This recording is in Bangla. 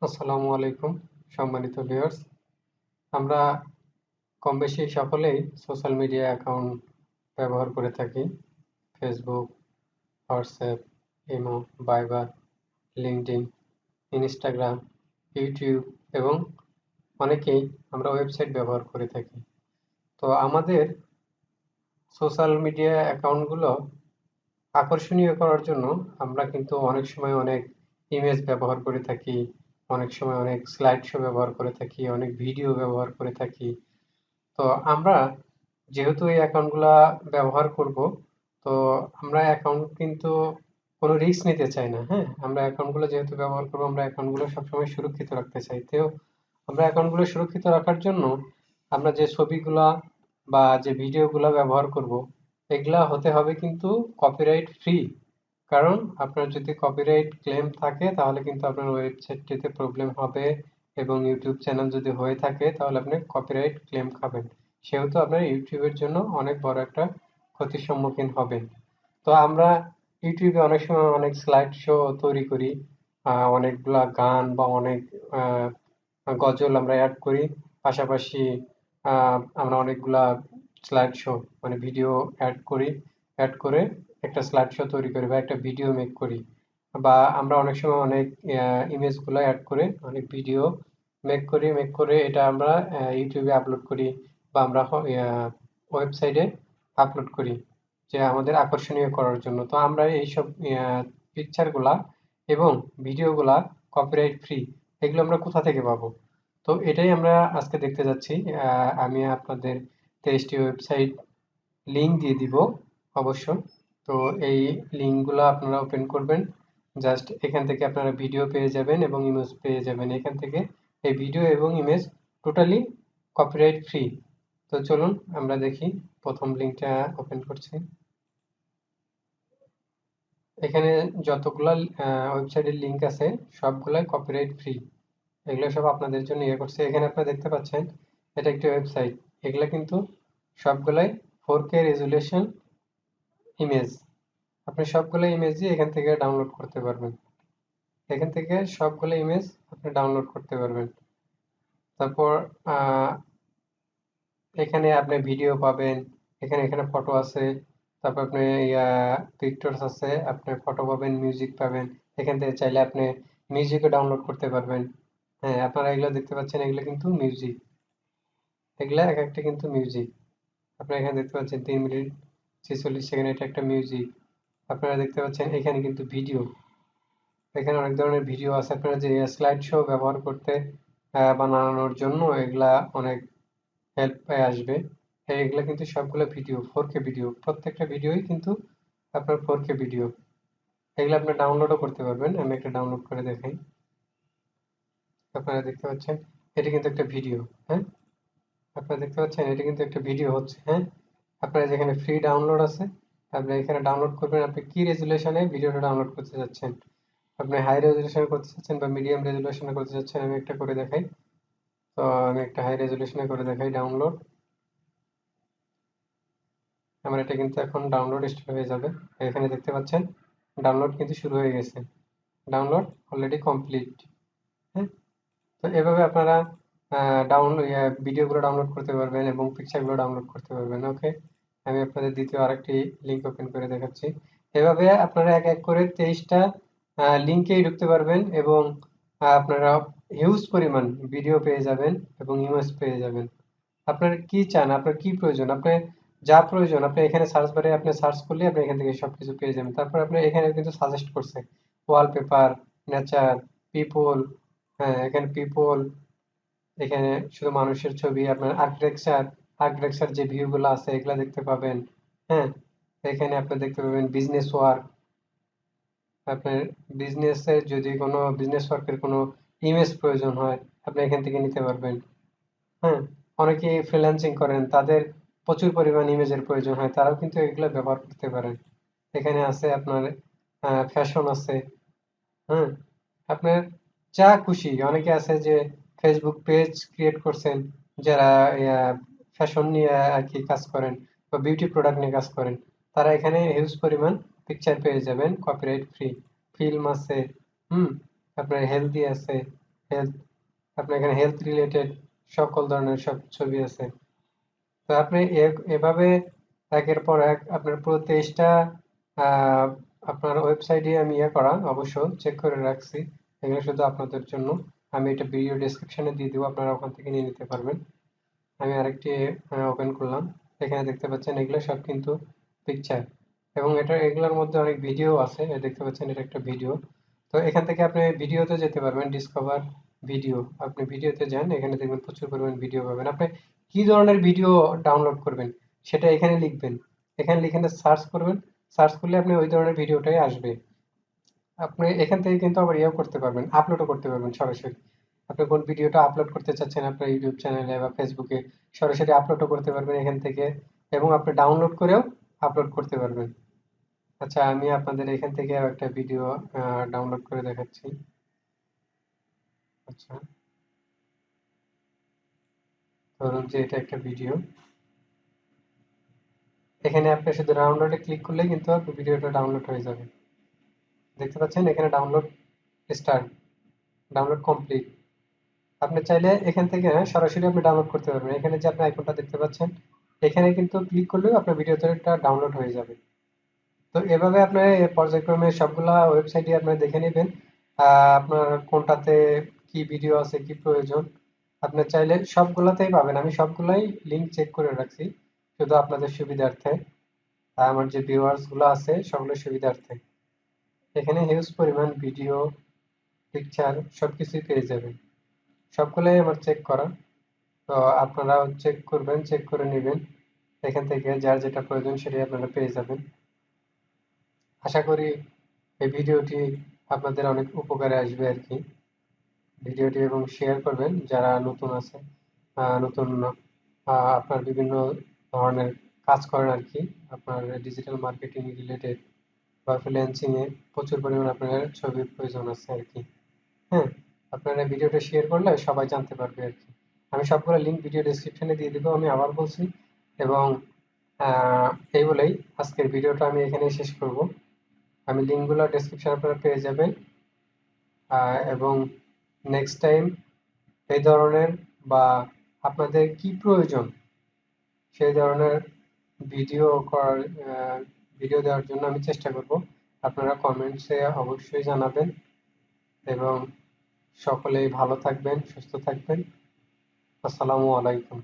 আসসালামু আলাইকুম সম্মানিত ভিউয়ার্স। আমরা কমবেশি সকলেই সোশ্যাল মিডিয়া অ্যাকাউন্ট ব্যবহার করে থাকি। Facebook, WhatsApp, imo, Viber, LinkedIn, Instagram, YouTube এবং অনেকেই আমরা ওয়েবসাইট ব্যবহার করে থাকি। তো আমাদের সোশ্যাল মিডিয়া অ্যাকাউন্টগুলো আকর্ষণীয় করার জন্য আমরা কিন্তু অনেক সময় অনেক ইমেজ ব্যবহার করে থাকি, অনেক সময় অনেক স্লাইড শো ব্যবহার করে থাকি, অনেক ভিডিও ব্যবহার করে থাকি। তো আমরা যেহেতু এই অ্যাকাউন্টগুলা ব্যবহার করব, তো আমরা অ্যাকাউন্ট কিন্তু কোনো রিস্ক নিতে চাই না। হ্যাঁ, আমরা অ্যাকাউন্টগুলো যেহেতু ব্যবহার করবো, আমরা অ্যাকাউন্টগুলো সবসময় সুরক্ষিত রাখতে চাই। তো আমরা অ্যাকাউন্টগুলো সুরক্ষিত রাখার জন্য আমরা যে ছবিগুলা বা যে ভিডিওগুলা ব্যবহার করব, এগুলা হতে হবে কিন্তু কপিরাইট ফ্রি। কারণ আপনার যদি কপিরাইট ক্লেম থাকে তাহলে কিন্তু আপনার ওয়েবসাইটটিতে প্রবলেম হবে, এবং ইউটিউব চ্যানেল যদি হয়ে থাকে তাহলে আপনি কপিরাইট ক্লেম খাবেন। সেহেতু আপনার ইউটিউবের জন্য অনেক বড় একটা ক্ষতির সম্মুখীন হবেন। তো আমরা ইউটিউবে অনেক সময় অনেক স্লাইড শো তৈরি করি, অনেকগুলা গান বা অনেক আহ, গজল আমরা অ্যাড করি। পাশাপাশি আমরা অনেকগুলা স্লাইড শো মানে ভিডিও অ্যাড করে একটা স্লাইড শো তৈরি করি বা একটা ভিডিও মেক করি। বা আমরা অনেক সময় অনেক ইমেজগুলো অ্যাড করে অনেক ভিডিও মেক করে এটা আমরা ইউটিউবে আপলোড করি, বা আমরা ওয়েবসাইটে আপলোড করি, যে আমাদের আকর্ষণীয় করার জন্য। তো আমরা এইসব পিকচারগুলা এবং ভিডিওগুলা কপিরাইট ফ্রি, এগুলো আমরা কোথা থেকে পাবো? তো এটাই আমরা আজকে দেখতে যাচ্ছি। আমি আপনাদের 23টি ওয়েবসাইট লিঙ্ক দিয়ে দিব অবশ্য। তো এই লিঙ্কগুলো আপনারা ওপেন করবেন, জাস্ট এখান থেকে আপনারা ভিডিও পেয়ে যাবেন এবং ইমেজ পেয়ে যাবেন। এখান থেকে এই ভিডিও এবং ইমেজ টোটালি কপিরাইট ফ্রি। তো চলুন আমরা দেখি। প্রথম লিঙ্কটা ওপেন করছি। এখানে যতগুলা ওয়েবসাইটের লিঙ্ক আছে সবগুলাই কপিরাইট ফ্রি। এগুলো সব আপনাদের জন্য ইয়ে করছে। এখানে আপনারা দেখতে পাচ্ছেন এটা একটি ওয়েবসাইট। এগুলা কিন্তু সবগুলাই 4K রেজুলেশন ইমেজ। আপনি সবগুলো ইমেজই এখান থেকে ডাউনলোড করতে পারবেন। এখান থেকে সবগুলো ইমেজ আপনি ডাউনলোড করতে পারবেন। তারপর আহ, এখানে আপনি ভিডিও পাবেন, এখানে এখানে ফটো আছে, তারপর আপনি পিকচার্স আছে, আপনি ফটো পাবেন, মিউজিক পাবেন। এখান থেকে চাইলে আপনি মিউজিকও ডাউনলোড করতে পারবেন। হ্যাঁ, আপনারা এগুলো দেখতে পাচ্ছেন, এগুলো কিন্তু মিউজিক। এগুলা এক একটা কিন্তু মিউজিক। আপনারা এখানে দেখতে পাচ্ছেন 3 মিনিট 46 সেকেন্ড, এটা একটা মিউজিক। আপনারা দেখতে পাচ্ছেন এখানে কিন্তু ভিডিও। এখানে অনেক ধরনের ভিডিও আছে। আপনারা যে স্লাইড শো ব্যবহার করতে বানানোর জন্য এগুলা অনেক হেল্প পায় আসবে। এগুলা কিন্তু সবগুলো ভিডিও, 4K ভিডিও। প্রত্যেকটা ভিডিওই কিন্তু আপনার 4K ভিডিও। এগুলো আপনি ডাউনলোডও করতে পারবেন। আমি একটা ডাউনলোড করে দেখাই। আপনারা দেখতে পাচ্ছেন এটা কিন্তু একটা ভিডিও। হ্যাঁ, আপনারা দেখতে পাচ্ছেন এটা কিন্তু একটা ভিডিও হচ্ছে। হ্যাঁ, আপনারা যেখানে ফ্রি ডাউনলোড আছে, আপনি এখানে ডাউনলোড করবেন। আপনি কি রেজুলেশনে ভিডিওটা ডাউনলোড করতে যাচ্ছেন? আপনি হাই রেজুলেশনে করতে চাচ্ছেন বা মিডিয়াম রেজুলেশনে করতে চাচ্ছেন? আমি একটা করে দেখাই। তো আমি একটা হাই রেজুলেশনে করে দেখাই ডাউনলোড। আমার এটা কিন্তু এখন ডাউনলোড স্টার্ট হয়ে যাবে। এখানে দেখতে পাচ্ছেন ডাউনলোড কিন্তু শুরু হয়ে গেছে। Download already complete. হ্যাঁ, তো এভাবে আপনারা ভিডিওগুলো ডাউনলোড করতে পারবেন এবং পিকচারগুলো ডাউনলোড করতে পারবেন। ওকে, আমি আপনাদের দ্বিতীয় আরেকটি লিঙ্ক ওপেন করে দেখাচ্ছি। এভাবে আপনারা এক এক করে 23টা লিঙ্কেই ঢুকতে পারবেন, এবং আপনারা হিউজ পরিমাণ ভিডিও পেয়ে যাবেন এবং ইমেজ পেয়ে যাবেন। আপনার কি চান, আপনার কি প্রয়োজন, আপনার যা প্রয়োজন আপনি এখানে সার্চ বারে আপনি সার্চ করলে আপনি এখান থেকে সবকিছু পেয়ে যাবেন। তারপর আপনি এখানে কিন্তু সাজেস্ট করছে ওয়ালপেপার, নেচার, পিপল। হ্যাঁ, এখানে পিপল, এখানে শুধু মানুষের ছবি। আপনার আর্কিটেকচার যে ভিউ গুলো আছে এগুলা দেখতে পাবেন। হ্যাঁ, এখানে আপনি দেখতে পাবেন বিজনেস ওয়ার্ক। আপনার বিজনেসের যদি কোনো বিজনেস ওয়ার্কের কোনো ইমেজ প্রয়োজন হয় আপনি এখান থেকে নিতে পারবেন। হ্যাঁ, অনেকে ফ্রিল্যান্সিং করেন, তাদের প্রচুর পরিমাণ ইমেজের প্রয়োজন হয়, তারাও কিন্তু এগুলো ব্যবহার করতে পারেন। এখানে আছে আপনার ফ্যাশন আছে। হ্যাঁ, আপনার যা খুশি। অনেকে আছে যে ফেসবুক পেজ ক্রিয়েট করছেন, যারা ফ্যাশন নিয়ে আর কি কাজ করেন বা বিউটি প্রোডাক্ট নিয়ে কাজ করেন, তারা এখানে হিউজ পরিমাণ পিকচার পেয়ে যাবেন কপিরাইট ফ্রি। ফিল্ম আছে, হুম, আপনার হেলদি আছে, হেলথ, আপনার এখানে হেলথ রিলেটেড সকল ধরনের সব ছবি আছে। তো আপনি এভাবে একের পর এক আপনার পুরো 23টা আহ, আপনার ওয়েবসাইটে আমি করা অবশ্য চেক করে রাখছি। এগুলো শুধু আপনাদের জন্য। আমি এটা ভিডিও ডেসক্রিপশনে দিয়ে দিব, আপনারা ওখান থেকে নিয়ে নিতে পারবেন। আমি আরেকটি ওপেন করলাম। এখানে দেখতে পাচ্ছেন এগুলো সব কিন্তু পিকচার, এবং এগুলোর মধ্যে অনেক ভিডিও আছে। দেখতে পাচ্ছেন এটা একটা ভিডিও। তো এখান থেকে আপনি ভিডিওতে যেতে পারবেন, ডিসকভার ভিডিও। আপনি ভিডিওতে যান, এখানে দেখবেন প্রচুর পরিমাণ ভিডিও পাবেন। আপনি কি ধরনের ভিডিও ডাউনলোড করবেন সেটা এখানে লিখবেন। এখানে লিখে সার্চ করবেন। সার্চ করলে আপনি ওই ধরনের ভিডিওটাই আসবে। আপনি এখান থেকে কিন্তু আবার ইয়েও করতে পারবেন, আপলোডও করতে পারবেন সরাসরি। আপনি কোন ভিডিওটা আপলোড করতে চাচ্ছেন আপনার ইউটিউব চ্যানেলে বা ফেসবুকে, সরাসরি আপলোডও করতে পারবেন এখান থেকে, এবং আপনি ডাউনলোড করেও আপলোড করতে পারবেন। আচ্ছা, আমি আপনাদের এখান থেকে একটা ভিডিও ডাউনলোড করে দেখাচ্ছি। আচ্ছা, ধরুন যে এটা একটা ভিডিও। এখানে আপনি শুধু ডাউনলোডে ক্লিক করলেই কিন্তু ভিডিওটা ডাউনলোড হয়ে যাবে। দেখতে পাচ্ছেন এখানে ডাউনলোড স্টার্ট, ডাউনলোড কমপ্লিট। আপনি চাইলে এখান থেকে সরাসরি আপনি ডাউনলোড করতে পারবেন। এখানে যে আপনি আইকনটা দেখতে পাচ্ছেন, এখানে কিন্তু ক্লিক করলেও আপনার ভিডিওটা ডাউনলোড হয়ে যাবে। তো এভাবে আপনি পর্যায়ক্রমে সবগুলা ওয়েবসাইটে আপনি দেখে নেবেন আপনার কোনটাতে কি ভিডিও আছে, কি প্রয়োজন। আপনি চাইলে সবগুলাতেই পাবেন, আমি সবগুলাই লিংক চেক করে রাখছি শুধু আপনাদের সুবিধার্থে। আমার যে ভিউয়ার্স গুলো আছে সকলের সুবিধার্থে। এখানে হিউজ পরিমাণ ভিডিও, পিকচার সবকিছুই পেয়ে যাবেন। সবগুলাই আমার চেক করা। তো আপনারাও চেক করবেন, চেক করে নেবেন। এখান থেকে যার যেটা প্রয়োজন সেটাই আপনারা পেয়ে যাবেন। আশা করি এই ভিডিওটি আপনাদের অনেক উপকারে আসবে আর কি। ভিডিওটি এবং শেয়ার করবেন যারা নতুন আছে, নতুন আপনার বিভিন্ন ধরনের কাজ করেন আর কি। আপনার ডিজিটাল মার্কেটিং রিলেটেড বা ফ্রিল্যান্সিং এ প্রচুর পরিমাণে আপনার ছবির প্রয়োজন আছে আর কি। হ্যাঁ, আপনারা ভিডিওটা শেয়ার করলে সবাই জানতে পারবে আর কি। আমি সবগুলো লিংক ভিডিও ডেসক্রিপশনে দিয়ে দিব, আমি আবার বলছি। এবং আহ, এই বলেই আজকের ভিডিওটা আমি এখানেই শেষ করব। আমি লিঙ্কগুলো ডেসক্রিপশনে আপনারা পেয়ে যাবেন। এবং নেক্সট টাইম এই ধরনের বা আপনাদের কি প্রয়োজন সেই ধরনের ভিডিও করার ভিডিও দেওয়ার জন্য আমি চেষ্টা করব। আপনারা কমেন্টসে অবশ্যই জানাবেন, এবং সকলেই ভালো থাকবেন, সুস্থ থাকবেন। আসসালামু আলাইকুম।